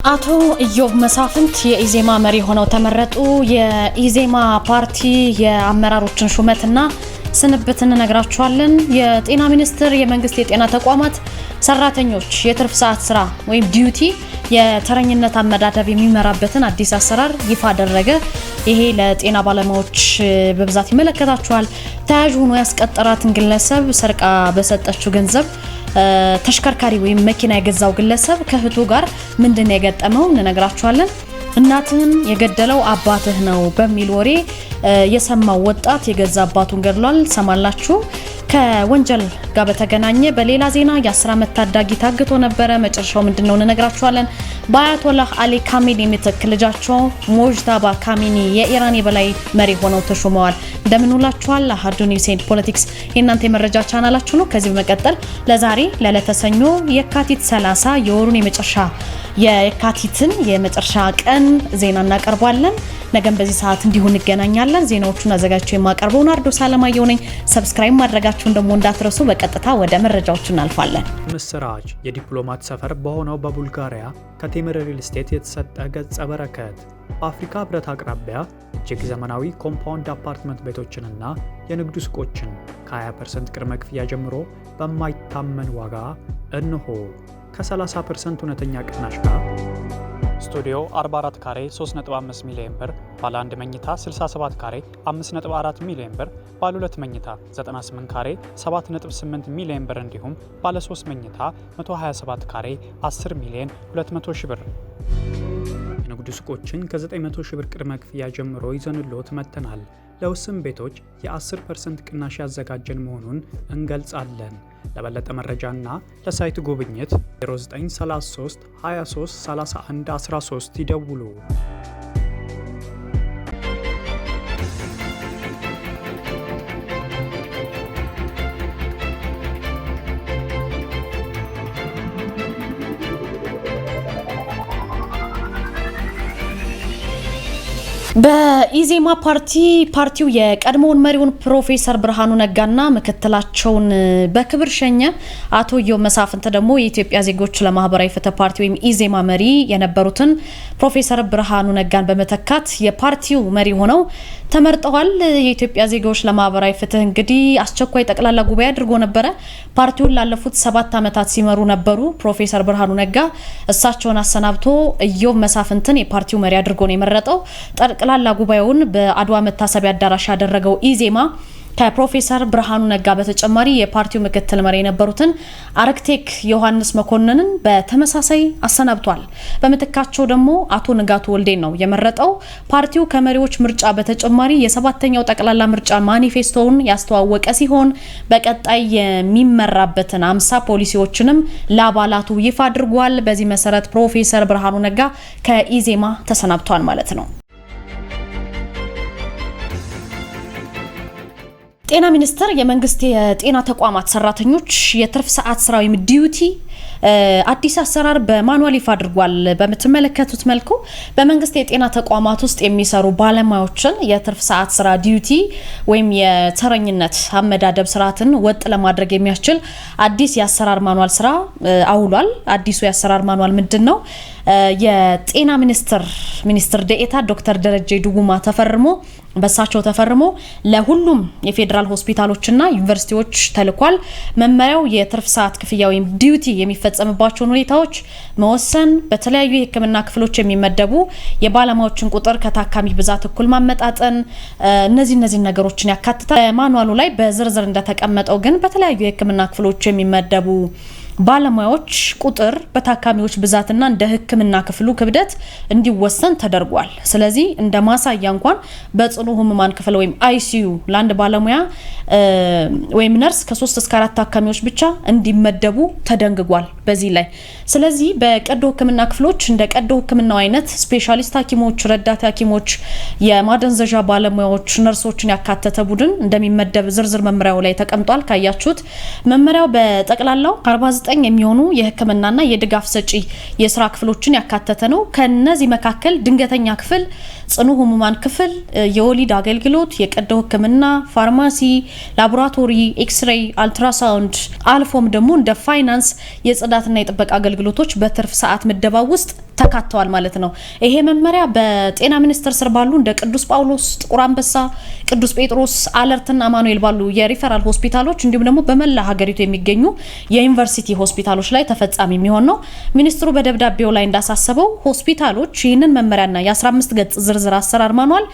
አቶ ኢዮብ መሳፍንት የኢዜማ መሪ ሆነው ተመረጡ። የኢዜማ ፓርቲ የአመራሮችን ሹመትና ስንብትን ነግራችኋለን። የጤና ሚኒስቴር የመንግስት የጤና ተቋማት ሰራተኞች የትርፍ ሰዓት ስራ ወይም ዲዩቲ የተረኝነት አመዳደብ የሚመራበትን አዲስ አሰራር ይፋ አደረገ። ይሄ ለጤና ባለሙያዎች በብዛት ይመለከታቸዋል። ተያዥ ሆኖ ያስቀጠራትን ግለሰብ ሰርቃ በሰጠችው ገንዘብ ተሽከርካሪ ወይም መኪና የገዛው ግለሰብ ከህቱ ጋር ምንድነው የገጠመው እንነግራችኋለን። እናትህን የገደለው አባትህ ነው በሚል ወሬ የሰማው ወጣት የገዛ አባቱን ገድሏል። ሰማላችሁ። ከወንጀል ጋር በተገናኘ በሌላ ዜና የ10 ዓመት ታዳጊ ታግቶ ነበረ። መጨረሻው ምንድነው እንነግራችኋለን። በአያቶላህ አሊ ካሚኒ ምትክ ልጃቸው ሞጅታባ ካሚኒ የኢራን የበላይ መሪ ሆነው ተሾመዋል። እንደምንውላችኋል። አሃዱ ኒውስ ኤንድ ፖለቲክስ የእናንተ የመረጃ ቻናላችሁ ነው። ከዚህ በመቀጠል ለዛሬ ለለተሰኞ የካቲት 30 የወሩን የካቲትን የመጨረሻ ቀን ዜና እናቀርባለን። ነገም በዚህ ሰዓት እንዲሁ እንገናኛለን። ዜናዎቹን አዘጋጅቼ የማቀርበው ናርዶስ አለማየሁ ነኝ። ሰብስክራይብ ማድረጋችሁን ደግሞ እንዳትረሱ። በቀጥታ ወደ መረጃዎቹ እናልፋለን። ምስራች የዲፕሎማት ሰፈር በሆነው በቡልጋሪያ ከቴምር ሪል ስቴት የተሰጠ ገጸ በረከት በአፍሪካ ህብረት አቅራቢያ እጅግ ዘመናዊ ኮምፓውንድ አፓርትመንት ቤቶችንና የንግድ ሱቆችን ከ20% ቅድመ ክፍያ ጀምሮ በማይታመን ዋጋ እንሆ ከ30% እውነተኛ ቅናሽ ጋር ስቱዲዮ 44 ካሬ 3.5 ሚሊዮን ብር፣ ባለ 1 መኝታ 67 ካሬ 5.4 ሚሊዮን ብር፣ ባለ 2 መኝታ 98 ካሬ 7.8 ሚሊዮን ብር እንዲሁም ባለ 3 መኝታ 127 ካሬ 10 ሚሊዮን 200 ሺህ ብር። የንግድ ሱቆችን ከ900 ሺህ ብር ቅድመ ክፍያ ጀምሮ ይዘንሎት መጥተናል። ለውስን ቤቶች የ10% ቅናሽ ያዘጋጀን መሆኑን እንገልጻለን። ለበለጠ መረጃና ለሳይት ጉብኝት 0933 23 31 13 ይደውሉ። በኢዜማ ፓርቲው የቀድሞውን መሪውን ፕሮፌሰር ብርሃኑ ነጋና ምክትላቸውን በክብር ሸኘ። አቶ ኢዮብ መሳፍንት ደግሞ የኢትዮጵያ ዜጎች ለማህበራዊ ፍትህ ፓርቲ ወይም ኢዜማ መሪ የነበሩትን ፕሮፌሰር ብርሃኑ ነጋን በመተካት የፓርቲው መሪ ሆነው ተመርጠዋል። የኢትዮጵያ ዜጎች ለማህበራዊ ፍትህ እንግዲህ አስቸኳይ ጠቅላላ ጉባኤ አድርጎ ነበረ። ፓርቲውን ላለፉት 7 ዓመታት ሲመሩ ነበሩ ፕሮፌሰር ብርሃኑ ነጋ። እሳቸውን አሰናብቶ ኢዮብ መሳፍንትን የፓርቲው መሪ አድርጎ ነው የመረጠው። ጠቅላላ ጉባኤውን በአድዋ መታሰቢያ አዳራሽ ያደረገው ኢዜማ ከፕሮፌሰር ብርሃኑ ነጋ በተጨማሪ የፓርቲው ምክትል መሪ የነበሩትን አርክቴክ ዮሐንስ መኮንንን በተመሳሳይ አሰናብቷል። በመተካቸው ደግሞ አቶ ንጋቱ ወልዴን ነው የመረጠው። ፓርቲው ከመሪዎች ምርጫ በተጨማሪ የ7ኛው ጠቅላላ ምርጫ ማኒፌስቶውን ያስተዋወቀ ሲሆን በቀጣይ የሚመራበትን 50 ፖሊሲዎችንም ለአባላቱ ይፋ አድርጓል። በዚህ መሰረት ፕሮፌሰር ብርሃኑ ነጋ ከኢዜማ ተሰናብቷል ማለት ነው። ጤና ሚኒስቴር የመንግስት የጤና ተቋማት ሰራተኞች የትርፍ ሰዓት ስራ ወይም ዲዩቲ አዲስ አሰራር በማኑዋል ይፋ አድርጓል። በምትመለከቱት መልኩ በመንግስት የጤና ተቋማት ውስጥ የሚሰሩ ባለሙያዎችን የትርፍ ሰዓት ስራ ዲዩቲ ወይም የተረኝነት አመዳደብ ስርዓትን ወጥ ለማድረግ የሚያስችል አዲስ የአሰራር ማኑዋል ስራ አውሏል። አዲሱ የአሰራር ማኑዋል ምንድነው? የጤና ሚኒስትር ዴኤታ ዶክተር ደረጀ ዱጉማ በሳቸው ተፈርሞ ለሁሉም የፌዴራል ሆስፒታሎችና ዩኒቨርሲቲዎች ተልኳል። መመሪያው የትርፍ ሰዓት ክፍያ ወይም ዲዩቲ የሚፈጸምባቸውን ሁኔታዎች መወሰን፣ በተለያዩ የሕክምና ክፍሎች የሚመደቡ የባለሙያዎችን ቁጥር ከታካሚ ብዛት እኩል ማመጣጠን፣ እነዚህ ነገሮችን ያካትታል። ማኑዋሉ ላይ በዝርዝር እንደተቀመጠው ግን በተለያዩ የሕክምና ክፍሎች የሚመደቡ ባለሙያዎች ቁጥር በታካሚዎች ብዛትና እንደ ህክምና ክፍሉ ክብደት እንዲወሰን ተደርጓል። ስለዚህ እንደ ማሳያ እንኳን በጽኑ ህሙማን ክፍል ወይም አይሲዩ ለአንድ ባለሙያ ወይም ነርስ ከ3 እስከ 4 ታካሚዎች ብቻ እንዲመደቡ ተደንግጓል በዚህ ላይ። ስለዚህ በቀዶ ህክምና ክፍሎች እንደ ቀዶ ህክምናው አይነት ስፔሻሊስት ሐኪሞች፣ ረዳት ሐኪሞች፣ የማደንዘዣ ባለሙያዎች፣ ነርሶችን ያካተተ ቡድን እንደሚመደብ ዝርዝር መመሪያው ላይ ተቀምጧል። ካያችሁት መመሪያው በጠቅላላው 49 የሚሆኑ የህክምናና የድጋፍ ሰጪ የስራ ክፍሎችን ያካተተ ነው። ከነዚህ መካከል ድንገተኛ ክፍል፣ ጽኑ ህሙማን ክፍል፣ የወሊድ አገልግሎት፣ የቀዶ ህክምና፣ ፋርማሲ፣ ላቦራቶሪ፣ ኤክስሬይ፣ አልትራሳውንድ አልፎም ደግሞ እንደ ፋይናንስ፣ የጽዳትና የጥበቃ አገልግሎቶች በትርፍ ሰዓት ምደባ ውስጥ ተካተዋል ማለት ነው። ይሄ መመሪያ በጤና ሚኒስቴር ስር ባሉ እንደ ቅዱስ ጳውሎስ፣ ጥቁር አንበሳ፣ ቅዱስ ጴጥሮስ፣ አለርትና አማኑኤል ባሉ የሪፈራል ሆስፒታሎች እንዲሁም ደግሞ በመላ ሀገሪቱ የሚገኙ የዩኒቨርሲቲ ሆስፒታሎች ላይ ተፈጻሚ የሚሆን ነው። ሚኒስትሩ በደብዳቤው ላይ እንዳሳሰበው ሆስፒታሎች ይህንን መመሪያና የ15 ገጽ ዝርዝር አሰራር ማኗል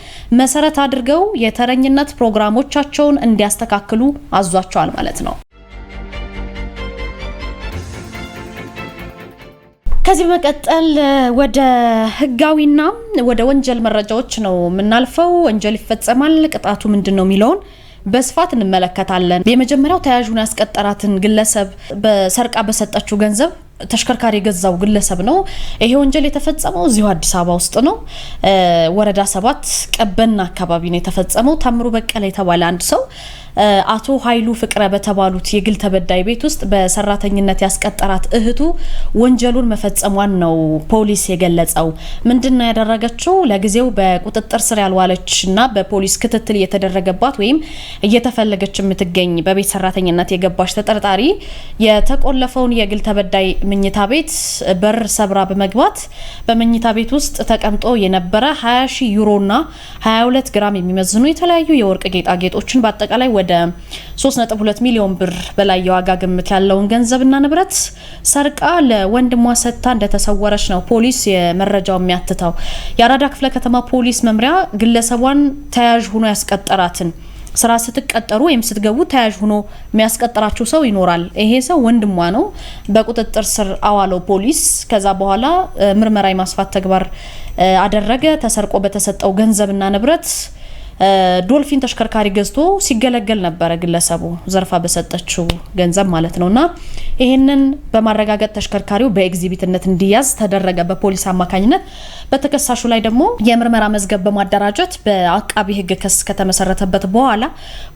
መሰረት አድርገው የተረኝነት ፕሮግራሞቻቸውን እንዲያስተካክሉ አዟቸዋል ማለት ነው። ከዚህ በመቀጠል ወደ ህጋዊና ወደ ወንጀል መረጃዎች ነው የምናልፈው። ወንጀል ይፈጸማል፣ ቅጣቱ ምንድነው የሚለውን በስፋት እንመለከታለን። የመጀመሪያው ተያዡን ያስቀጠራትን ግለሰብ በሰርቃ በሰጠችው ገንዘብ ተሽከርካሪ የገዛው ግለሰብ ነው። ይሄ ወንጀል የተፈጸመው እዚሁ አዲስ አበባ ውስጥ ነው። ወረዳ 7 ቀበና አካባቢ ነው የተፈጸመው። ታምሩ በቀለ የተባለ አንድ ሰው አቶ ኃይሉ ፍቅረ በተባሉት የግል ተበዳይ ቤት ውስጥ በሰራተኝነት ያስቀጠራት እህቱ ወንጀሉን መፈጸሟን ነው ፖሊስ የገለጸው። ምንድነው ያደረገችው? ለጊዜው በቁጥጥር ስር ያልዋለችና በፖሊስ ክትትል እየተደረገባት ወይም እየተፈለገች የምትገኝ በቤት ሰራተኝነት የገባች ተጠርጣሪ የተቆለፈውን የግል ተበዳይ መኝታ ቤት በር ሰብራ በመግባት በመኝታ ቤት ውስጥ ተቀምጦ የነበረ 20,000 ዩሮና 22 ግራም የሚመዝኑ የተለያዩ የወርቅ ጌጣጌጦችን በአጠቃላይ ወደ 3.2 ሚሊዮን ብር በላይ የዋጋ ግምት ያለውን ገንዘብና ንብረት ሰርቃ ለወንድሟ ሰጥታ እንደተሰወረች ነው ፖሊስ የመረጃው የሚያትተው። የአራዳ ክፍለ ከተማ ፖሊስ መምሪያ ግለሰቧን ተያዥ ሆኖ ያስቀጠራትን ስራ ስትቀጠሩ ወይም ስትገቡ ተያዥ ሆኖ የሚያስቀጥራችሁ ሰው ይኖራል። ይሄ ሰው ወንድሟ ነው። በቁጥጥር ስር አዋለው ፖሊስ። ከዛ በኋላ ምርመራ የማስፋት ተግባር አደረገ። ተሰርቆ በተሰጠው ገንዘብና ንብረት ዶልፊን ተሽከርካሪ ገዝቶ ሲገለገል ነበረ ግለሰቡ ዘርፋ በሰጠችው ገንዘብ ማለት ነውና ይሄንን በማረጋገጥ ተሽከርካሪው በኤግዚቢትነት እንዲያዝ ተደረገ በፖሊስ አማካኝነት። በተከሳሹ ላይ ደግሞ የምርመራ መዝገብ በማደራጀት በአቃቢ ሕግ ክስ ከተመሰረተበት በኋላ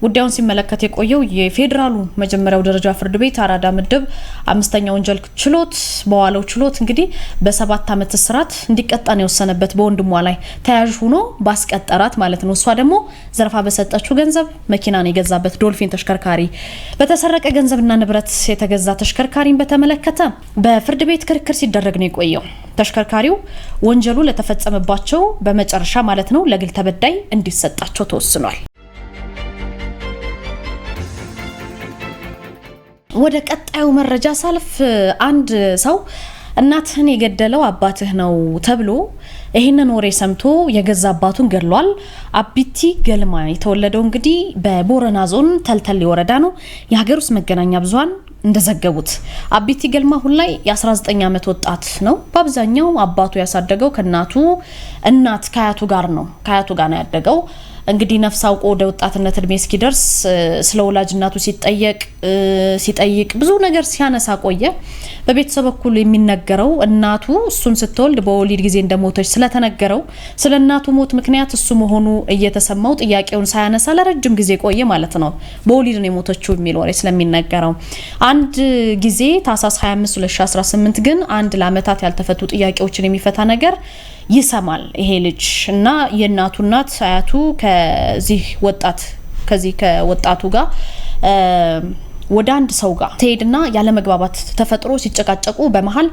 ጉዳዩን ሲመለከት የቆየው የፌዴራሉ መጀመሪያው ደረጃ ፍርድ ቤት አራዳ ምድብ 5ኛ ወንጀል ችሎት በዋለው ችሎት እንግዲህ በ7 ዓመት እስራት እንዲቀጣ ነው የወሰነበት በወንድሟ ላይ ተያዥ ሆኖ ባስቀጠራት ማለት ነው። እሷ ደግሞ ዘርፋ በሰጠችው ገንዘብ መኪናን የገዛበት ዶልፊን ተሽከርካሪ በተሰረቀ ገንዘብና ንብረት የተገዛ ተሽከርካሪን በተመለከተ በፍርድ ቤት ክርክር ሲደረግ ነው የቆየው። ተሽከርካሪው ወንጀሉ ለተፈጸመባቸው በመጨረሻ ማለት ነው ለግል ተበዳይ እንዲሰጣቸው ተወስኗል። ወደ ቀጣዩ መረጃ ሳልፍ አንድ ሰው እናትህን የገደለው አባትህ ነው ተብሎ ይሄንን ወሬ ሰምቶ የገዛ አባቱን ገድሏል። አቢቲ ገልማ የተወለደው እንግዲህ በቦረና ዞን ተልተሌ ወረዳ ነው። የሀገር ውስጥ መገናኛ ብዙሃን እንደዘገቡት አቢቲ ገልማ አሁን ላይ የ19 ዓመት ወጣት ነው። በአብዛኛው አባቱ ያሳደገው ከአያቱ ጋር ነው ያደገው። እንግዲህ ነፍስ አውቆ ወደ ወጣትነት እድሜ እስኪደርስ ስለ ወላጅ እናቱ ሲጠይቅ ብዙ ነገር ሲያነሳ ቆየ። በቤተሰብ በኩል የሚነገረው እናቱ እሱን ስትወልድ በወሊድ ጊዜ እንደሞተች ስለተነገረው ስለ እናቱ ሞት ምክንያት እሱ መሆኑ እየተሰማው ጥያቄውን ሳያነሳ ለረጅም ጊዜ ቆየ ማለት ነው። በወሊድ ነው የሞተችው የሚል ወሬ ስለሚነገረው አንድ ጊዜ ታህሳስ 25 2018 ግን አንድ ለአመታት ያልተፈቱ ጥያቄዎችን የሚፈታ ነገር ይሰማል ይሄ ልጅ እና የእናቱ እናት አያቱ ከወጣቱ ጋር ወደ አንድ ሰው ጋር ትሄድና ያለ መግባባት ተፈጥሮ ሲጨቃጨቁ በመሃል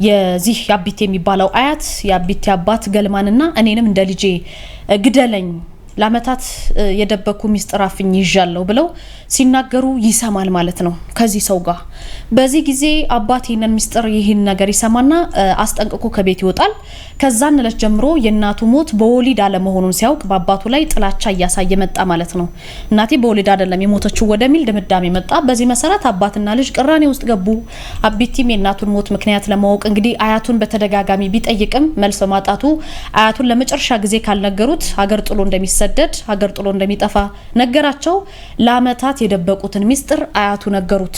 የዚህ ያቢቴ የሚባለው አያት ያቢቴ አባት ገልማንና እኔንም እንደ ልጄ ግደለኝ ለአመታት የደበኩ ሚስጥር አፍኝ ይዣለሁ ብለው ሲናገሩ ይሰማል ማለት ነው ከዚህ ሰው ጋር። በዚህ ጊዜ አባት ይሄንን ሚስጥር ይሄን ነገር ይሰማና አስጠንቅቆ ከቤት ይወጣል። ከዛን ዕለት ጀምሮ የእናቱ ሞት በወሊድ አለመሆኑን ሲያውቅ በአባቱ ላይ ጥላቻ እያሳየ መጣ ማለት ነው። እናቴ በወሊድ አይደለም የሞተችው ወደሚል ድምዳሜ መጣ። በዚህ መሰረት አባትና ልጅ ቅራኔ ውስጥ ገቡ። አቢቲም የእናቱን ሞት ምክንያት ለማወቅ እንግዲህ አያቱን በተደጋጋሚ ቢጠይቅም መልስ በማጣቱ አያቱን ለመጨረሻ ጊዜ ካልነገሩት ሀገር ጥሎ እንደሚጠፋ ነገራቸው። ለአመታት የደበቁትን ሚስጥር አያቱ ነገሩት።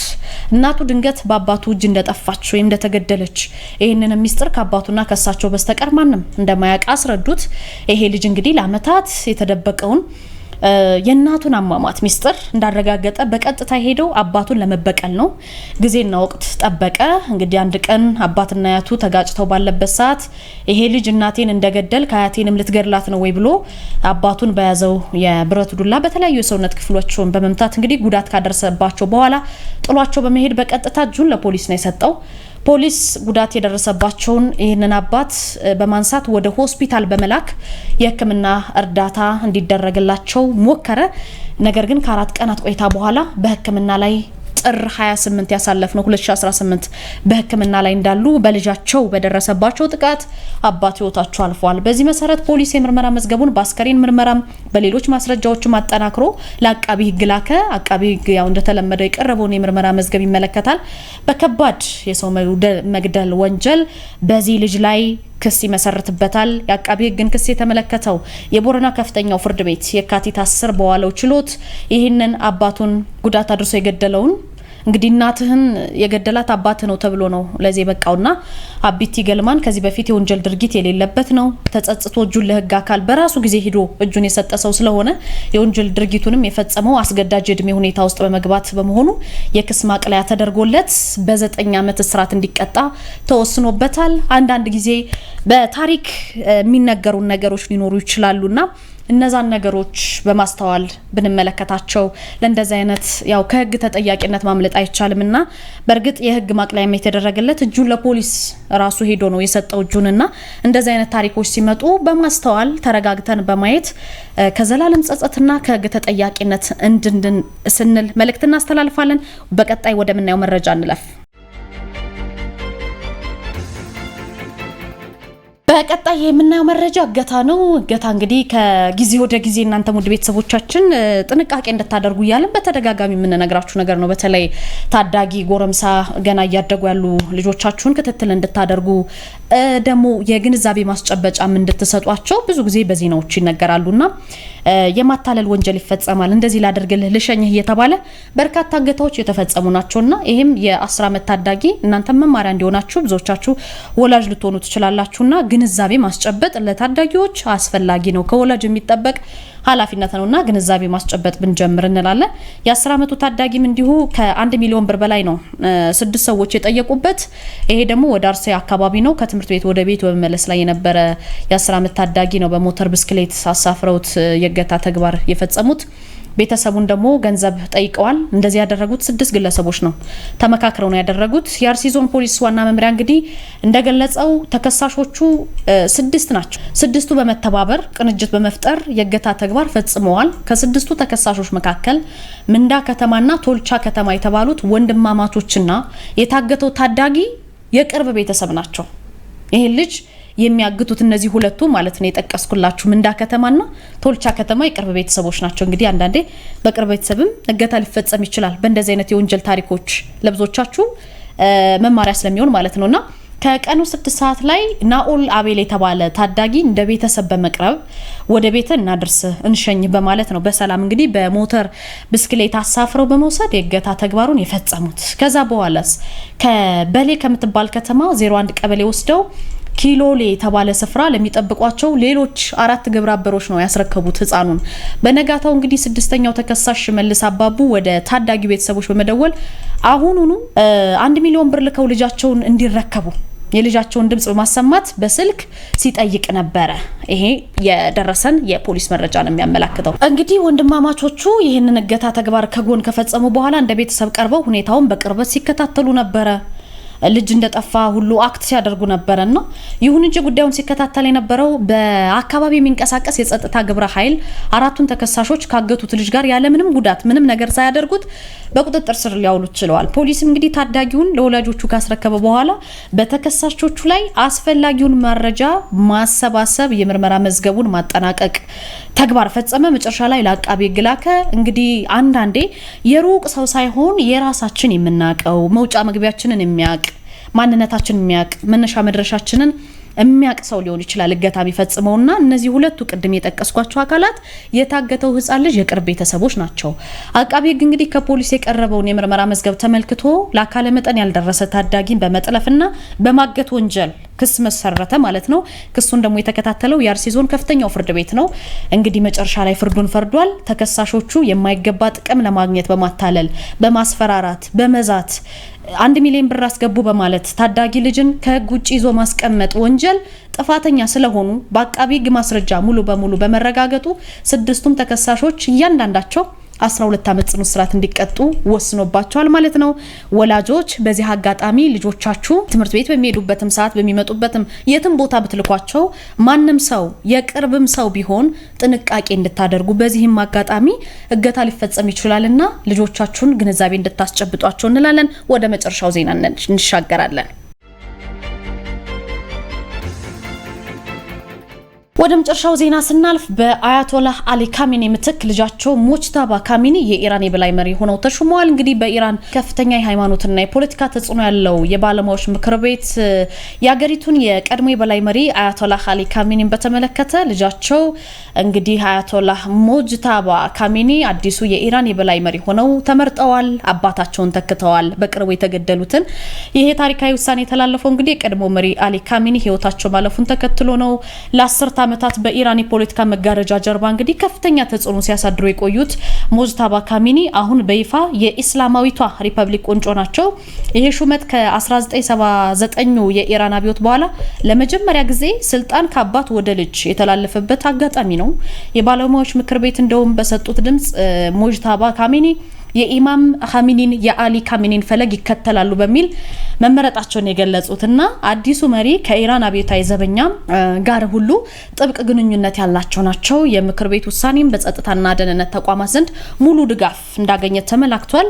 እናቱ ድንገት በአባቱ እጅ እንደጠፋች ወይም እንደተገደለች ይህንን ሚስጥር ከአባቱና ከሳቸው በስተቀር ማንም እንደማያውቅ አስረዱት። ይሄ ልጅ እንግዲህ ለአመታት የተደበቀውን የእናቱን አሟሟት ሚስጥር እንዳረጋገጠ በቀጥታ ሄደው አባቱን ለመበቀል ነው። ጊዜና ወቅት ጠበቀ። እንግዲህ አንድ ቀን አባትና አያቱ ተጋጭተው ባለበት ሰዓት ይሄ ልጅ እናቴን እንደገደል ከአያቴንም ልትገድላት ነው ወይ ብሎ አባቱን በያዘው የብረት ዱላ በተለያዩ የሰውነት ክፍሎችን በመምታት እንግዲህ ጉዳት ካደረሰባቸው በኋላ ጥሏቸው በመሄድ በቀጥታ እጁን ለፖሊስ ነው የሰጠው። ፖሊስ ጉዳት የደረሰባቸውን ይህንን አባት በማንሳት ወደ ሆስፒታል በመላክ የሕክምና እርዳታ እንዲደረግላቸው ሞከረ። ነገር ግን ከ4 ቀናት ቆይታ በኋላ በሕክምና ላይ ጥር 28 ያሳለፍነው 2018 በሕክምና ላይ እንዳሉ በልጃቸው በደረሰባቸው ጥቃት አባት ህይወታቸው አልፏል። በዚህ መሰረት ፖሊስ የምርመራ መዝገቡን በአስከሬን ምርመራም በሌሎች ማስረጃዎች ማጠናክሮ ለአቃቢ ህግ ላከ። አቃቢ ህግ ያው እንደተለመደው የቀረበውን የምርመራ መዝገብ ይመለከታል። በከባድ የሰው መግደል ወንጀል በዚህ ልጅ ላይ ክስ ይመሰርትበታል። የአቃቢ ህግን ክስ የተመለከተው የቦረና ከፍተኛው ፍርድ ቤት የካቲት 10 በዋለው ችሎት ይህንን አባቱን ጉዳት አድርሶ የገደለውን እንግዲህ እናትህን የገደላት አባት ነው ተብሎ ነው ለዚህ በቃውና አቢቲ ገልማን ከዚህ በፊት የወንጀል ድርጊት የሌለበት ነው። ተጸጽቶ እጁን ለህግ አካል በራሱ ጊዜ ሄዶ እጁን የሰጠ ሰው ስለሆነ የወንጀል ድርጊቱንም የፈጸመው አስገዳጅ እድሜ ሁኔታ ውስጥ በመግባት በመሆኑ የክስ ማቅለያ ተደርጎለት በ9 ዓመት እስራት እንዲቀጣ ተወስኖበታል። አንዳንድ ጊዜ በታሪክ የሚነገሩ ነገሮች ሊኖሩ ይችላሉና እነዛን ነገሮች በማስተዋል ብንመለከታቸው ለእንደዚህ አይነት ያው ከህግ ተጠያቂነት ማምለጥ አይቻልምና በእርግጥ የህግ ማቅለያም የተደረገለት እጁን ለፖሊስ ራሱ ሄዶ ነው የሰጠው እጁንና እንደዚህ አይነት ታሪኮች ሲመጡ በማስተዋል ተረጋግተን በማየት ከዘላለም ጸጸትና ከህግ ተጠያቂነት እንድንድን ስንል መልእክት እናስተላልፋለን። በቀጣይ ወደምናየው መረጃ እንለፍ። በቀጣይ የምናየው መረጃ እገታ ነው። እገታ እንግዲህ ከጊዜ ወደ ጊዜ እናንተ ሙድ ቤተሰቦቻችን ጥንቃቄ እንድታደርጉ እያልን በተደጋጋሚ የምንነግራችሁ ነገር ነው። በተለይ ታዳጊ ጎረምሳ ገና እያደጉ ያሉ ልጆቻችሁን ክትትል እንድታደርጉ ደግሞ የግንዛቤ ማስጨበጫም እንድትሰጧቸው ብዙ ጊዜ በዜናዎች ይነገራሉና የማታለል ወንጀል ይፈጸማል። እንደዚህ ላደርግልህ ልሸኝህ እየተባለ በርካታ እገታዎች የተፈጸሙ ናቸውና ይሄም የ10 ዓመት ታዳጊ እናንተ መማሪያ እንዲሆናችሁ ብዙዎቻችሁ ወላጅ ልትሆኑ ትችላላችሁና ግንዛቤ ማስጨበጥ ለታዳጊዎች አስፈላጊ ነው። ከወላጅ የሚጠበቅ ኃላፊነት ነውና ግንዛቤ ማስጨበጥ ብንጀምር እንላለን። የ10 ዓመቱ ታዳጊም እንዲሁ ከ1 ሚሊዮን ብር በላይ ነው 6 ሰዎች የጠየቁበት። ይሄ ደግሞ ወደ አርሲ አካባቢ ነው። ከትምህርት ቤት ወደ ቤት በመመለስ ላይ የነበረ የ10 ዓመት ታዳጊ ነው በሞተር ብስክሌት አሳፍረውት የገታ ተግባር የፈጸሙት። ቤተሰቡን ደግሞ ገንዘብ ጠይቀዋል። እንደዚህ ያደረጉት 6 ግለሰቦች ነው ተመካክረው ነው ያደረጉት። የአርሲ ዞን ፖሊስ ዋና መምሪያ እንግዲህ እንደገለጸው ተከሳሾቹ 6 ናቸው። 6ቱ በመተባበር ቅንጅት በመፍጠር የገታ ተግባር ፈጽመዋል። ከ6ቱ ተከሳሾች መካከል ምንዳ ከተማና ቶልቻ ከተማ የተባሉት ወንድማማቾችና የታገተው ታዳጊ የቅርብ ቤተሰብ ናቸው። ይሄ ልጅ የሚያግቱት እነዚህ ሁለቱ ማለት ነው የጠቀስኩላችሁ ምንዳ ከተማና ቶልቻ ከተማ የቅርብ ቤተሰቦች ናቸው። እንግዲህ አንዳንዴ በቅርብ ቤተሰብም እገታ ሊፈጸም ይችላል። በእንደዚህ አይነት የወንጀል ታሪኮች ለብዙዎቻችሁ መማሪያ ስለሚሆን ማለት ነውና ከቀኑ 6 ሰዓት ላይ ናኦል አቤል የተባለ ታዳጊ እንደ ቤተሰብ በመቅረብ ወደ ቤተ እናድርስ እንሸኝ በማለት ነው በሰላም እንግዲህ በሞተር ብስክሌት አሳፍረው በመውሰድ የእገታ ተግባሩን የፈጸሙት። ከዛ በኋላስ ከበሌ ከምትባል ከተማ 01 ቀበሌ ወስደው ኪሎሌ የተባለ ስፍራ ለሚጠብቋቸው ሌሎች 4 ግብረ አበሮች ነው ያስረከቡት ህፃኑን። በነጋታው እንግዲህ 6ኛው ተከሳሽ መልስ አባቡ ወደ ታዳጊ ቤተሰቦች በመደወል አሁኑኑ 1 ሚሊዮን ብር ልከው ልጃቸውን እንዲረከቡ የልጃቸውን ድምጽ በማሰማት በስልክ ሲጠይቅ ነበረ። ይሄ የደረሰን የፖሊስ መረጃ ነው የሚያመላክተው። እንግዲህ ወንድማማቾቹ ይህንን እገታ ተግባር ከጎን ከፈጸሙ በኋላ እንደ ቤተሰብ ቀርበው ሁኔታውን በቅርበት ሲከታተሉ ነበረ። ልጅ እንደጠፋ ሁሉ አክት ሲያደርጉ ነበርና ይሁን እንጂ ጉዳዩን ሲከታተል የነበረው በአካባቢ የሚንቀሳቀስ የጸጥታ ግብረ ኃይል 4ቱን ተከሳሾች ካገቱት ልጅ ጋር ያለምንም ጉዳት ምንም ነገር ሳያደርጉት በቁጥጥር ስር ሊያውሉ ችለዋል። ፖሊስም እንግዲህ ታዳጊውን ለወላጆቹ ካስረከበ በኋላ በተከሳሾቹ ላይ አስፈላጊውን መረጃ ማሰባሰብ የምርመራ መዝገቡን ማጠናቀቅ ተግባር ፈጸመ። መጨረሻ ላይ ለአቃቢ ህግ ላከ። እንግዲህ አንዳንዴ የሩቅ ሰው ሳይሆን የራሳችን የምናቀው መውጫ መግቢያችንን የሚያቅ ማንነታችንን የሚያቅ መነሻ መድረሻችንን የሚያቅ ሰው ሊሆን ይችላል እገታ የሚፈጽመውና እነዚህ ሁለቱ ቅድም የጠቀስኳቸው አካላት የታገተው ህፃን ልጅ የቅርብ ቤተሰቦች ናቸው። አቃቢ ህግ እንግዲህ ከፖሊስ የቀረበውን የምርመራ መዝገብ ተመልክቶ ለአካለ መጠን ያልደረሰ ታዳጊን በመጥለፍና በማገት ወንጀል ክስ መሰረተ ማለት ነው። ክሱን ደግሞ የተከታተለው የአርሲ ዞን ከፍተኛው ፍርድ ቤት ነው። እንግዲህ መጨረሻ ላይ ፍርዱን ፈርዷል። ተከሳሾቹ የማይገባ ጥቅም ለማግኘት በማታለል በማስፈራራት በመዛት 1 ሚሊዮን ብር አስገቡ በማለት ታዳጊ ልጅን ከህግ ውጪ ይዞ ማስቀመጥ ወንጀል ጥፋተኛ ስለሆኑ በአቃቢ ህግ ማስረጃ ሙሉ በሙሉ በመረጋገጡ 6ቱም ተከሳሾች እያንዳንዳቸው 12 ዓመት ጽኑ እስራት እንዲቀጡ ወስኖባቸዋል ማለት ነው። ወላጆች በዚህ አጋጣሚ ልጆቻችሁ ትምህርት ቤት በሚሄዱበትም ሰዓት በሚመጡበትም የትም ቦታ ብትልኳቸው ማንም ሰው የቅርብም ሰው ቢሆን ጥንቃቄ እንድታደርጉ በዚህም አጋጣሚ እገታ ሊፈጸም ይችላልና ልጆቻችሁን ግንዛቤ እንድታስጨብጧቸው እንላለን። ወደ መጨረሻው ዜና እንሻገራለን። ወደ መጨረሻው ዜና ስናልፍ በአያቶላህ አሊ ካሚኒ ምትክ ልጃቸው ሙጅታባ ካሚኒ የኢራን የበላይ መሪ ሆነው ተሾመዋል። እንግዲህ በኢራን ከፍተኛ የሃይማኖትና የፖለቲካ ተጽዕኖ ያለው የባለሙያዎች ምክር ቤት የሀገሪቱን የቀድሞ የበላይ መሪ አያቶላህ አሊ ካሚኒን በተመለከተ ልጃቸው እንግዲህ አያቶላህ ሙጅታባ ካሚኒ አዲሱ የኢራን የበላይ መሪ ሆነው ተመርጠዋል። አባታቸውን ተክተዋል። በቅርቡ የተገደሉትን ይሄ ታሪካዊ ውሳኔ የተላለፈው እንግዲህ የቀድሞ መሪ አሊ ካሚኒ ህይወታቸው ማለፉን ተከትሎ ነው። ለ10 ዓመታት በኢራን የፖለቲካ መጋረጃ ጀርባ እንግዲህ ከፍተኛ ተጽዕኖ ሲያሳድሩ የቆዩት ሙጅታባ ካሚኒ አሁን በይፋ የኢስላማዊቷ ሪፐብሊክ ቁንጮ ናቸው። ይሄ ሹመት ከ1979 የኢራን አብዮት በኋላ ለመጀመሪያ ጊዜ ስልጣን ከአባት ወደ ልጅ የተላለፈበት አጋጣሚ ነው። የባለሙያዎች ምክር ቤት እንደውም በሰጡት ድምጽ ሙጅታባ ካሚኒ የኢማም ኻሚኒን የአሊ ካሚኒን ፈለግ ይከተላሉ በሚል መመረጣቸውን የገለጹትና አዲሱ መሪ ከኢራን አብዮታዊ ዘበኛ ጋር ሁሉ ጥብቅ ግንኙነት ያላቸው ናቸው። የምክር ቤት ውሳኔም በጸጥታና ደህንነት ተቋማት ዘንድ ሙሉ ድጋፍ እንዳገኘ ተመላክቷል።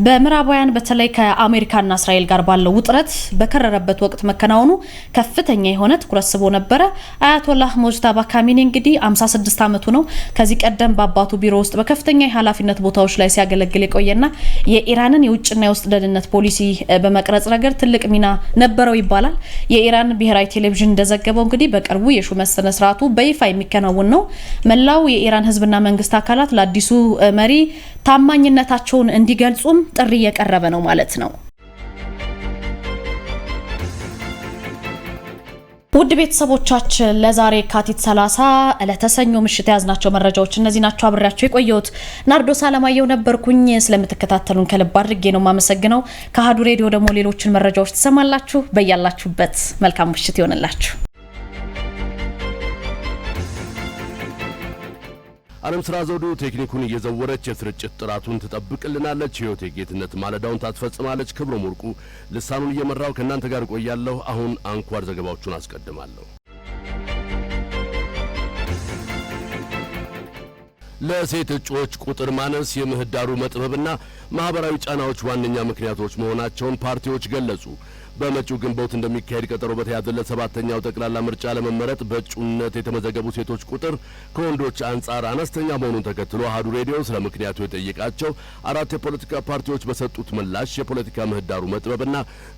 በምዕራባውያን በተለይ ከአሜሪካና እስራኤል ጋር ባለው ውጥረት በከረረበት ወቅት መከናወኑ ከፍተኛ የሆነ ትኩረት ስቦ ነበር። አያቶላህ ሙጅታባ ካሚኒ እንግዲህ 56 ዓመቱ ነው። ከዚህ ቀደም በአባቱ ቢሮ ውስጥ በከፍተኛ የኃላፊነት ቦታዎች ላይ ሲያገለግል ቆየና የኢራንን የውጭና የውስጥ ደህንነት ፖሊሲ በመቅረጽ ረገድ ትልቅ ሚና ነበረው ይባላል። የኢራን ብሔራዊ ቴሌቪዥን እንደዘገበው እንግዲህ በቅርቡ የሹመት ስነ ስርዓቱ በይፋ የሚከናወን ነው። መላው የኢራን ህዝብና መንግስት አካላት ለአዲሱ መሪ ታማኝነታቸውን እንዲገልጹም ጥሪ እየቀረበ ነው ማለት ነው። ውድ ቤተሰቦቻችን ለዛሬ ካቲት 30 ለተሰኞ ምሽት ያዝናቸው መረጃዎች እነዚህ ናቸው። አብሬያችሁ የቆየሁት ናርዶስ አለማየሁ ነበርኩኝ። ስለምትከታተሉን ከልብ አድርጌ ነው ማመሰግነው። ከአሃዱ ሬዲዮ ደግሞ ሌሎችን መረጃዎች ትሰማላችሁ። በያላችሁበት መልካም ምሽት ይሆንላችሁ። ዓለም ስራ ዘውዱ ቴክኒኩን እየዘወረች የስርጭት ጥራቱን ትጠብቅልናለች። ህይወት የጌትነት ማለዳውን ታስፈጽማለች። ክብሮ ሙርቁ ልሳኑን እየመራው ከእናንተ ጋር ቆያለሁ። አሁን አንኳር ዘገባዎቹን አስቀድማለሁ። ለሴት እጩዎች ቁጥር ማነስ የምህዳሩ መጥበብና ማህበራዊ ጫናዎች ዋነኛ ምክንያቶች መሆናቸውን ፓርቲዎች ገለጹ። በመጪው ግንቦት እንደሚካሄድ ቀጠሮ በተያዘለት 7ኛው ጠቅላላ ምርጫ ለመመረጥ በእጩነት የተመዘገቡ ሴቶች ቁጥር ከወንዶች አንጻር አነስተኛ መሆኑን ተከትሎ አሃዱ ሬዲዮ ስለ ምክንያቱ የጠየቃቸው 4 የፖለቲካ ፓርቲዎች በሰጡት ምላሽ የፖለቲካ ምህዳሩ መጥበብና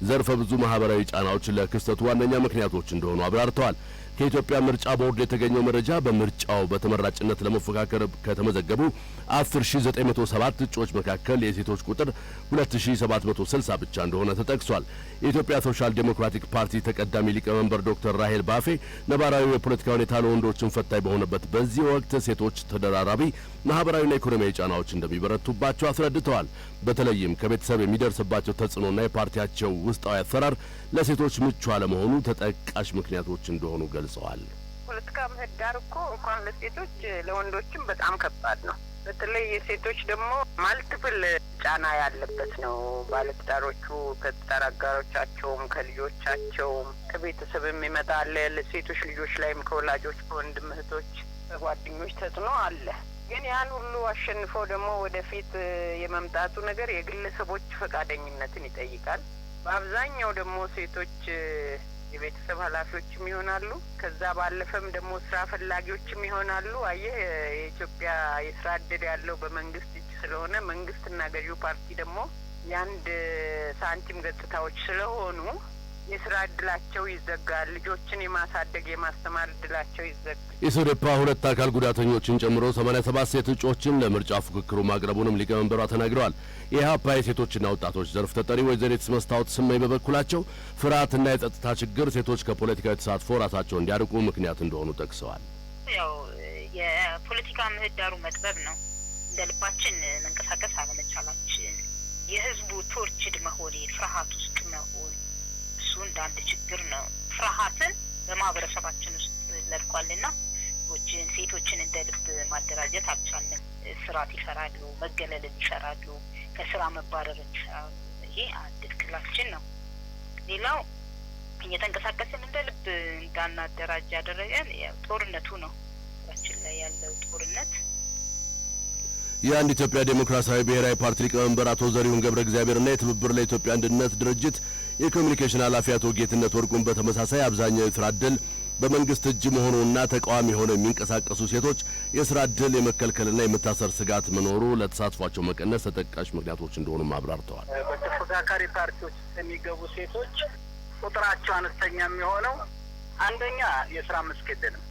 ዘርፈ ብዙ ማህበራዊ ጫናዎች ለክስተቱ ዋነኛ ምክንያቶች እንደሆኑ አብራርተዋል። ከኢትዮጵያ ምርጫ ቦርድ የተገኘው መረጃ በምርጫው በተመራጭነት ለመፎካከር ከተመዘገቡ 10907 እጩዎች መካከል የሴቶች ቁጥር 2760 ብቻ እንደሆነ ተጠቅሷል። የኢትዮጵያ ሶሻል ዴሞክራቲክ ፓርቲ ተቀዳሚ ሊቀመንበር ዶክተር ራሄል ባፌ ነባራዊ የፖለቲካ ሁኔታ ለወንዶችን ፈታኝ በሆነበት በዚህ ወቅት ሴቶች ተደራራቢ ማህበራዊና ኢኮኖሚያዊ ጫናዎች እንደሚበረቱባቸው አስረድተዋል። በተለይም ከቤተሰብ የሚደርስባቸው ተጽዕኖና የፓርቲያቸው ውስጣዊ አሰራር ለሴቶች ምቹ አለመሆኑ ተጠቃሽ ምክንያቶች እንደሆኑ ገልጸዋል። ፖለቲካ ምህዳር እኮ እንኳን ለሴቶች ለወንዶችም በጣም ከባድ ነው። በተለይ የሴቶች ደግሞ ማልቲፕል ጫና ያለበት ነው። ባለትዳሮቹ ከትዳር አጋሮቻቸውም ከልጆቻቸውም ከቤተሰብም ይመጣል። ለሴቶች ልጆች ላይም ከወላጆች ከወንድም እህቶች ከጓደኞች ተጽዕኖ አለ። ግን ያን ሁሉ አሸንፈው ደግሞ ወደፊት የመምጣቱ ነገር የግለሰቦች ፈቃደኝነትን ይጠይቃል። በአብዛኛው ደግሞ ሴቶች የቤተሰብ ኃላፊዎችም ይሆናሉ። ከዛ ባለፈም ደግሞ ስራ ፈላጊዎችም ይሆናሉ። አየህ የኢትዮጵያ የስራ እድል ያለው በመንግስት እጅ ስለሆነ መንግስትና ገዢው ፓርቲ ደግሞ የአንድ ሳንቲም ገጽታዎች ስለሆኑ የስራ እድላቸው ይዘጋል። ልጆችን የማሳደግ የማስተማር እድላቸው ይዘጋል። ኢሶዴፓ 2 አካል ጉዳተኞችን ጨምሮ 87 ሴት እጩዎችን ለምርጫ ፉክክሩ ማቅረቡንም ሊቀመንበሯ ተናግረዋል። የኢህአፓ የሴቶችና ወጣቶች ዘርፍ ተጠሪ ወይዘሪት መስታወት ስመኝ በበኩላቸው ፍርሃትና የጸጥታ ችግር ሴቶች ከፖለቲካዊ ተሳትፎ ራሳቸውን እንዲያርቁ ምክንያት እንደሆኑ ጠቅሰዋል። ያው የፖለቲካ ምህዳሩ መጥበብ ነው። እንደ ልባችን መንቀሳቀስ አለመቻላችን፣ የህዝቡ ቶርችድ መሆን፣ ፍርሃት ውስጥ መሆን እሱ እንዳንድ ችግር ነው። ፍርሃትን በማህበረሰባችን ውስጥ ለልቋልና ህዝቦችን ሴቶችን እንደ ልብ ማደራጀት አልቻልንም። ስርዓት ይፈራሉ፣ መገለልን ይፈራሉ፣ ከስራ መባረርን ይፈራሉ። ይሄ አንድ ትክክላችን ነው። ሌላው እየተንቀሳቀስን እንደ ልብ እንዳናደራጅ ያደረገን ጦርነቱ ነው። ራችን ላይ ያለው ጦርነት የአንድ ኢትዮጵያ ዴሞክራሲያዊ ብሔራዊ ፓርቲ ሊቀመንበር አቶ ዘሪሁን ገብረ እግዚአብሔርና የትብብር ለኢትዮጵያ አንድነት ድርጅት የኮሙኒኬሽን ኃላፊ አቶ ጌትነት ወርቁን በተመሳሳይ አብዛኛው የስራ ዕድል በመንግስት እጅ መሆኑና ተቃዋሚ ሆነው የሚንቀሳቀሱ ሴቶች የስራ ዕድል የመከልከልና የመታሰር ስጋት መኖሩ ለተሳትፏቸው መቀነስ ተጠቃሽ ምክንያቶች እንደሆኑ አብራርተዋል። በተፎካካሪ ፓርቲዎች የሚገቡ ሴቶች ቁጥራቸው አነስተኛ የሚሆነው አንደኛ የስራ መስክ የለንም፣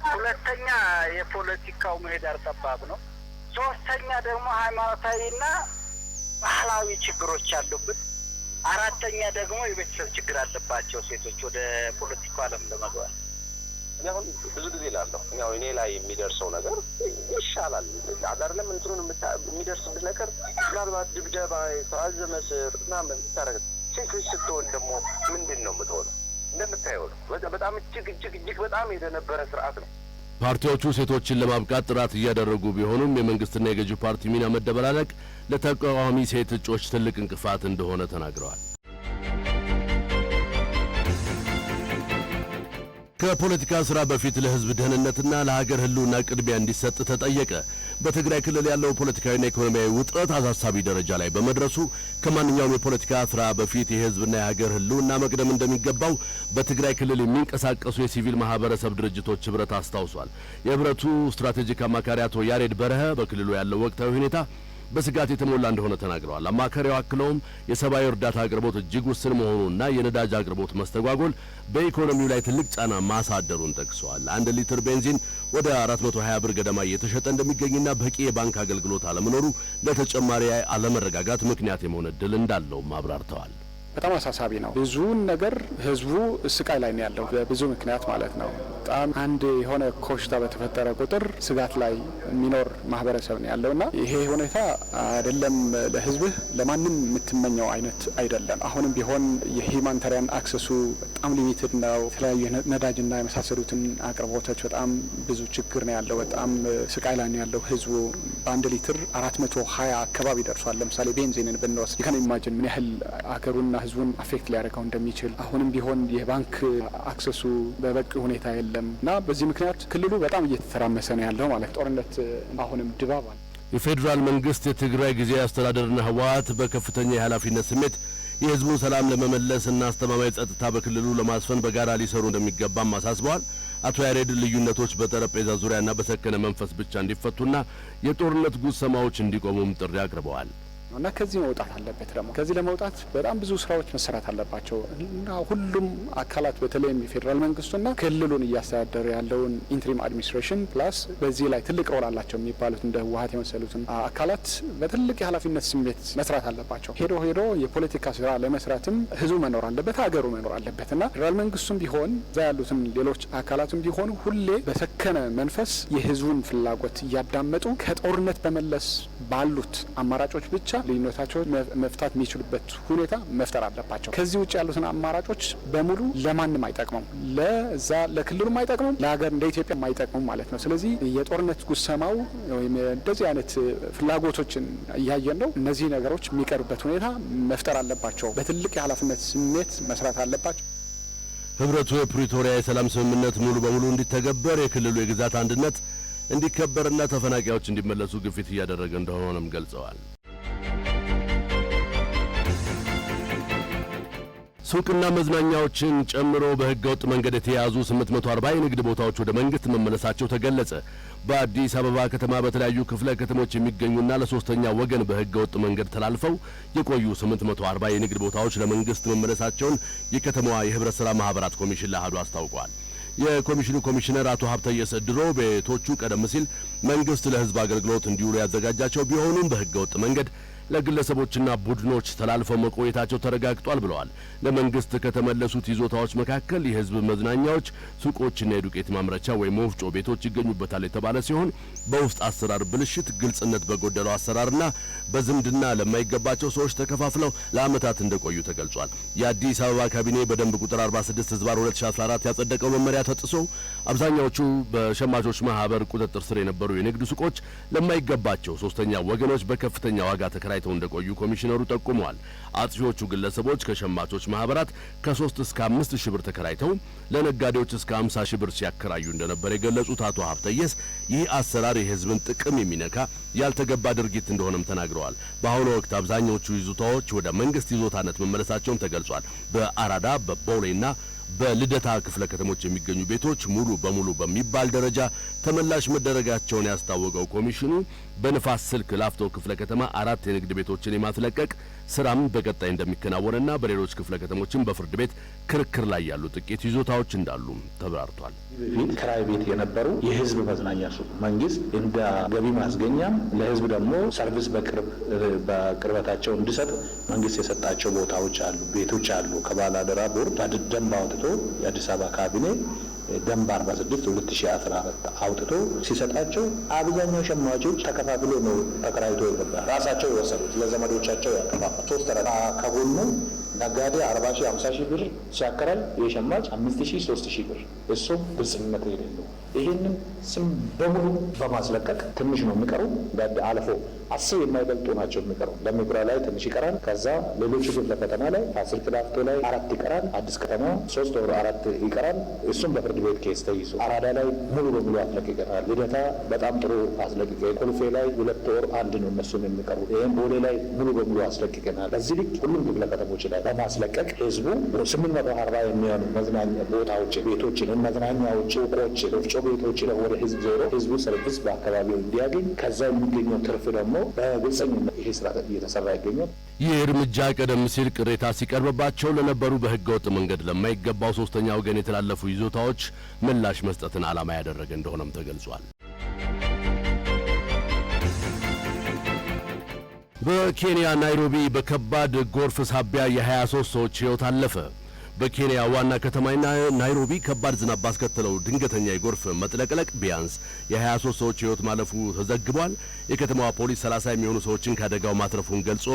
ሁለተኛ የፖለቲካው ምህዳር ጠባብ ነው፣ ሶስተኛ ደግሞ ሃይማኖታዊና ባህላዊ ችግሮች አሉበት፣ አራተኛ ደግሞ የቤተሰብ ችግር አለባቸው ሴቶች ወደ ፖለቲካው ዓለም ለመግባት። አሁን ብዙ ጊዜ ላለሁ ያው እኔ ላይ የሚደርሰው ነገር ይሻላል አይደለም እንትኑን የሚደርስብህ ነገር ምናልባት ድብደባ፣ የተራዘመ እስር ምናምን ታረግ ሴት ስትሆን ደግሞ ምንድን ነው የምትሆነው? እንደምታየው ነው። በጣም እጅግ በጣም የተነበረ ስርዓት ነው። ፓርቲዎቹ ሴቶችን ለማብቃት ጥራት እያደረጉ ቢሆኑም የመንግስትና የገዢው ፓርቲ ሚና መደበላለቅ ለተቃዋሚ ሴት እጩዎች ትልቅ እንቅፋት እንደሆነ ተናግረዋል። ከፖለቲካ ስራ በፊት ለህዝብ ደህንነትና ለሀገር ህልውና ቅድሚያ እንዲሰጥ ተጠየቀ። በትግራይ ክልል ያለው ፖለቲካዊና ኢኮኖሚያዊ ውጥረት አሳሳቢ ደረጃ ላይ በመድረሱ ከማንኛውም የፖለቲካ ስራ በፊት የህዝብና የሀገር ህልውና መቅደም እንደሚገባው በትግራይ ክልል የሚንቀሳቀሱ የሲቪል ማህበረሰብ ድርጅቶች ህብረት አስታውሷል። የህብረቱ ስትራቴጂክ አማካሪ አቶ ያሬድ በረሀ በክልሉ ያለው ወቅታዊ ሁኔታ በስጋት የተሞላ እንደሆነ ተናግረዋል። አማካሪው አክለውም የሰብአዊ እርዳታ አቅርቦት እጅግ ውስን መሆኑና የነዳጅ አቅርቦት መስተጓጎል በኢኮኖሚው ላይ ትልቅ ጫና ማሳደሩን ጠቅሰዋል። 1 ሊትር ቤንዚን ወደ 420 ብር ገደማ እየተሸጠ እንደሚገኝና በቂ የባንክ አገልግሎት አለመኖሩ ለተጨማሪ አለመረጋጋት ምክንያት የመሆን እድል እንዳለውም አብራርተዋል። በጣም አሳሳቢ ነው። ብዙውን ነገር ህዝቡ ስቃይ ላይ ነው ያለው በብዙ ምክንያት ማለት ነው። በጣም አንድ የሆነ ኮሽታ በተፈጠረ ቁጥር ስጋት ላይ የሚኖር ማህበረሰብ ነው ያለውና ይሄ ሁኔታ አይደለም ለህዝብህ ለማንም የምትመኘው አይነት አይደለም። አሁንም ቢሆን የሂማኒታሪያን አክሰሱ በጣም ሊሚትድ ነው። የተለያዩ ነዳጅና የመሳሰሉትን አቅርቦቶች በጣም ብዙ ችግር ነው ያለው። በጣም ስቃይ ላይ ነው ያለው ህዝቡ። በአንድ ሊትር 420 አካባቢ ደርሷል። ለምሳሌ ቤንዚንን ብንወስድ ይከን ኢማጂን ምን ያህል አገሩና ህዝቡን አፌክት ሊያደርገው እንደሚችል። አሁንም ቢሆን የባንክ አክሰሱ በበቂ ሁኔታ የለም እና በዚህ ምክንያት ክልሉ በጣም እየተተራመሰ ነው ያለው ማለት ጦርነት አሁንም ድባብ አለ። የፌዴራል መንግስት የትግራይ ጊዜያዊ አስተዳደርና ህወሓት በከፍተኛ የኃላፊነት ስሜት የህዝቡን ሰላም ለመመለስና አስተማማኝ ጸጥታ በክልሉ ለማስፈን በጋራ ሊሰሩ እንደሚገባም አሳስበዋል። አቶ ያሬድ ልዩነቶች በጠረጴዛ ዙሪያና በሰከነ መንፈስ ብቻ እንዲፈቱና የጦርነት ጉሰማዎች እንዲቆሙም ጥሪ አቅርበዋል። እና ከዚህ መውጣት አለበት። ደግሞ ከዚህ ለመውጣት በጣም ብዙ ስራዎች መሰራት አለባቸው እና ሁሉም አካላት በተለይም የፌዴራል መንግስቱና ክልሉን እያስተዳደረ ያለውን ኢንትሪም አድሚኒስትሬሽን ፕላስ በዚህ ላይ ትልቅ ሮል አላቸው የሚባሉት እንደ ህወሓት የመሰሉትን አካላት በትልቅ የኃላፊነት ስሜት መስራት አለባቸው። ሄዶ የፖለቲካ ስራ ለመስራትም ህዝቡ መኖር አለበት፣ ሀገሩ መኖር አለበት እና ፌዴራል መንግስቱም ቢሆን እዛ ያሉትን ሌሎች አካላትም ቢሆኑ ሁሌ በሰከነ መንፈስ የህዝቡን ፍላጎት እያዳመጡ ከጦርነት በመለስ ባሉት አማራጮች ብቻ ልዩነታቸው መፍታት የሚችሉበት ሁኔታ መፍጠር አለባቸው። ከዚህ ውጭ ያሉትን አማራጮች በሙሉ ለማንም አይጠቅሙም፣ ለዛ ለክልሉም አይጠቅሙም፣ ለሀገር እንደ ኢትዮጵያ አይጠቅሙም ማለት ነው። ስለዚህ የጦርነት ጉሰማው ወይም እንደዚህ አይነት ፍላጎቶችን እያየን ነው። እነዚህ ነገሮች የሚቀርቡበት ሁኔታ መፍጠር አለባቸው። በትልቅ የኃላፊነት ስሜት መስራት አለባቸው። ህብረቱ የፕሪቶሪያ የሰላም ስምምነት ሙሉ በሙሉ እንዲተገበር የክልሉ የግዛት አንድነት እንዲከበርና ተፈናቃዮች እንዲመለሱ ግፊት እያደረገ እንደሆነም ገልጸዋል። ሱቅና መዝናኛዎችን ጨምሮ በህገ ወጥ መንገድ የተያዙ 840 የንግድ ቦታዎች ወደ መንግስት መመለሳቸው ተገለጸ። በአዲስ አበባ ከተማ በተለያዩ ክፍለ ከተሞች የሚገኙና ለሶስተኛ ወገን በህገ ወጥ መንገድ ተላልፈው የቆዩ 840 የንግድ ቦታዎች ለመንግስት መመለሳቸውን የከተማዋ የህብረት ሥራ ማህበራት ኮሚሽን ለአሃዱ አስታውቋል። የኮሚሽኑ ኮሚሽነር አቶ ሀብተየስ ድሮ ቤቶቹ ቀደም ሲል መንግስት ለህዝብ አገልግሎት እንዲውሉ ያዘጋጃቸው ቢሆኑም በህገ ወጥ መንገድ ለግለሰቦችና ቡድኖች ተላልፈው መቆየታቸው ተረጋግጧል ብለዋል። ለመንግስት ከተመለሱት ይዞታዎች መካከል የህዝብ መዝናኛዎች፣ ሱቆችና የዱቄት ማምረቻ ወይም ወፍጮ ቤቶች ይገኙበታል የተባለ ሲሆን በውስጥ አሰራር ብልሽት፣ ግልጽነት በጎደለው አሰራርና በዝምድና ለማይገባቸው ሰዎች ተከፋፍለው ለዓመታት እንደቆዩ ተገልጿል። የአዲስ አበባ ካቢኔ በደንብ ቁጥር 46/2014 ያጸደቀው መመሪያ ተጥሶ አብዛኛዎቹ በሸማቾች ማህበር ቁጥጥር ስር የነበሩ የንግድ ሱቆች ለማይገባቸው ሶስተኛ ወገኖች በከፍተኛ ዋጋ ተከራይተው እንደቆዩ ኮሚሽነሩ ጠቁመዋል። አጥፊዎቹ ግለሰቦች ከሸማቾች ማህበራት ከ3 እስከ 5 ሺህ ብር ተከራይተው ለነጋዴዎች እስከ 50 ሺህ ብር ሲያከራዩ እንደነበር የገለጹት አቶ ሀብተየስ ይህ አሰራር የህዝብን ጥቅም የሚነካ ያልተገባ ድርጊት እንደሆነም ተናግረዋል። በአሁኑ ወቅት አብዛኛዎቹ ይዞታዎች ወደ መንግስት ይዞታነት መመለሳቸውም ተገልጿል። በአራዳ በቦሌና በልደታ ክፍለ ከተሞች የሚገኙ ቤቶች ሙሉ በሙሉ በሚባል ደረጃ ተመላሽ መደረጋቸውን ያስታወቀው ኮሚሽኑ በንፋስ ስልክ ላፍቶ ክፍለ ከተማ 4 የንግድ ቤቶችን የማስለቀቅ ስራም በቀጣይ እንደሚከናወንና በሌሎች ክፍለ ከተሞችም በፍርድ ቤት ክርክር ላይ ያሉ ጥቂት ይዞታዎች እንዳሉ ተብራርቷል። በፊት ክራይ ቤት የነበሩ የህዝብ መዝናኛ ሱቅ መንግስት እንደ ገቢ ማስገኛም ለህዝብ ደግሞ ሰርቪስ በቅርበታቸው እንዲሰጥ መንግስት የሰጣቸው ቦታዎች አሉ፣ ቤቶች አሉ። ከባላደራ ቦርድ ደንብ አውጥቶ የአዲስ አበባ ካቢኔ ደንብ 46/2014 አውጥቶ ሲሰጣቸው አብዛኛው ሸማቾች ተከፋፍሎ ነው ተከራይቶ የገባ ራሳቸው የወሰዱት ለዘመዶቻቸው ያከፋፈሉ። 3 ተራ ከጎኑ ነጋዴ 40 ሺህ 50 ሺህ ብር ሲያከራይ የሸማች 5 ሺህ 3 ሺህ ብር እሱም ግልጽነት የሌለው ይህንን ስም በሙሉ በማስለቀቅ ትንሽ ነው የሚቀሩ አልፎ 10 የማይበልጡ ናቸው የሚቀሩ። ለሚኩራ ላይ ትንሽ ይቀራል። ከዛ ሌሎች ክፍለ ከተማ ላይ ፋሲል ላፍቶ ላይ 4 ይቀራል። አዲስ ከተማ 3 ወር 4 ይቀራል። እሱም በፍርድ ቤት ኬስ ተይዞ አራዳ ላይ ሙሉ በሙሉ አስለቅቀናል። ልደታ በጣም ጥሩ አስለቅቀ። ኮልፌ ላይ 2 ወር 1 ነው እነሱም የሚቀሩ። ይሄን ቦሌ ላይ ሙሉ በሙሉ አስለቅቀናል። በዚህ ልክ ሁሉም ክፍለ ከተሞች ላይ በማስለቀቅ ህዝቡ 840 የሚሆኑ መዝናኛ ቦታዎች፣ ቤቶችን፣ መዝናኛዎች፣ ሱቆች፣ ወፍጮ ቤቶች ወደ ህዝብ ዞሮ ህዝቡ ሰርቪስ በአካባቢው እንዲያገኝ ከዛ የሚገኘው ትርፍ ደግሞ በግልጽኝነት ይሄ ስራ እየተሰራ ይገኛል። ይህ እርምጃ ቀደም ሲል ቅሬታ ሲቀርብባቸው ለነበሩ በህገወጥ መንገድ ለማይገባው ሶስተኛ ወገን የተላለፉ ይዞታዎች ምላሽ መስጠትን ዓላማ ያደረገ እንደሆነም ተገልጿል። በኬንያ ናይሮቢ በከባድ ጎርፍ ሳቢያ የ23 ሰዎች ህይወት አለፈ። በኬንያ ዋና ከተማ ናይሮቢ ከባድ ዝናብ ባስከተለው ድንገተኛ የጎርፍ መጥለቅለቅ ቢያንስ የ23 ሰዎች ህይወት ማለፉ ተዘግቧል። የከተማዋ ፖሊስ 30 የሚሆኑ ሰዎችን ከአደጋው ማትረፉን ገልጾ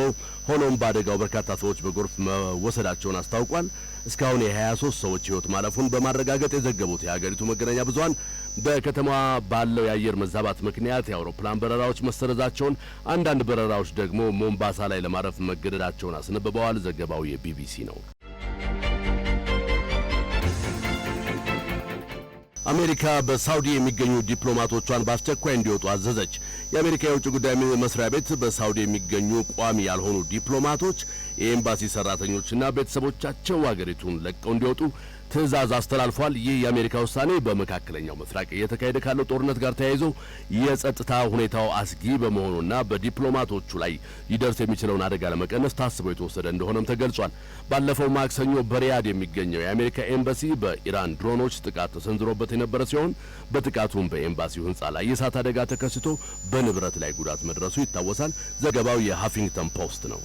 ሆኖም በአደጋው በርካታ ሰዎች በጎርፍ መወሰዳቸውን አስታውቋል። እስካሁን የ23 ሰዎች ህይወት ማለፉን በማረጋገጥ የዘገቡት የሀገሪቱ መገናኛ ብዙሃን በከተማዋ ባለው የአየር መዛባት ምክንያት የአውሮፕላን በረራዎች መሰረዛቸውን፣ አንዳንድ በረራዎች ደግሞ ሞምባሳ ላይ ለማረፍ መገደዳቸውን አስነብበዋል። ዘገባው የቢቢሲ ነው። አሜሪካ በሳውዲ የሚገኙ ዲፕሎማቶቿን በአስቸኳይ እንዲወጡ አዘዘች። የአሜሪካ የውጭ ጉዳይ መስሪያ ቤት በሳውዲ የሚገኙ ቋሚ ያልሆኑ ዲፕሎማቶች፣ የኤምባሲ ሰራተኞችና ቤተሰቦቻቸው ሀገሪቱን ለቀው እንዲወጡ ትዕዛዝ አስተላልፏል። ይህ የአሜሪካ ውሳኔ በመካከለኛው ምስራቅ እየተካሄደ ካለው ጦርነት ጋር ተያይዞ የጸጥታ ሁኔታው አስጊ በመሆኑና በዲፕሎማቶቹ ላይ ይደርስ የሚችለውን አደጋ ለመቀነስ ታስቦ የተወሰደ እንደሆነም ተገልጿል። ባለፈው ማክሰኞ በሪያድ የሚገኘው የአሜሪካ ኤምባሲ በኢራን ድሮኖች ጥቃት ተሰንዝሮበት የነበረ ሲሆን በጥቃቱም በኤምባሲው ህንጻ ላይ የእሳት አደጋ ተከስቶ በንብረት ላይ ጉዳት መድረሱ ይታወሳል። ዘገባው የሃፊንግተን ፖስት ነው።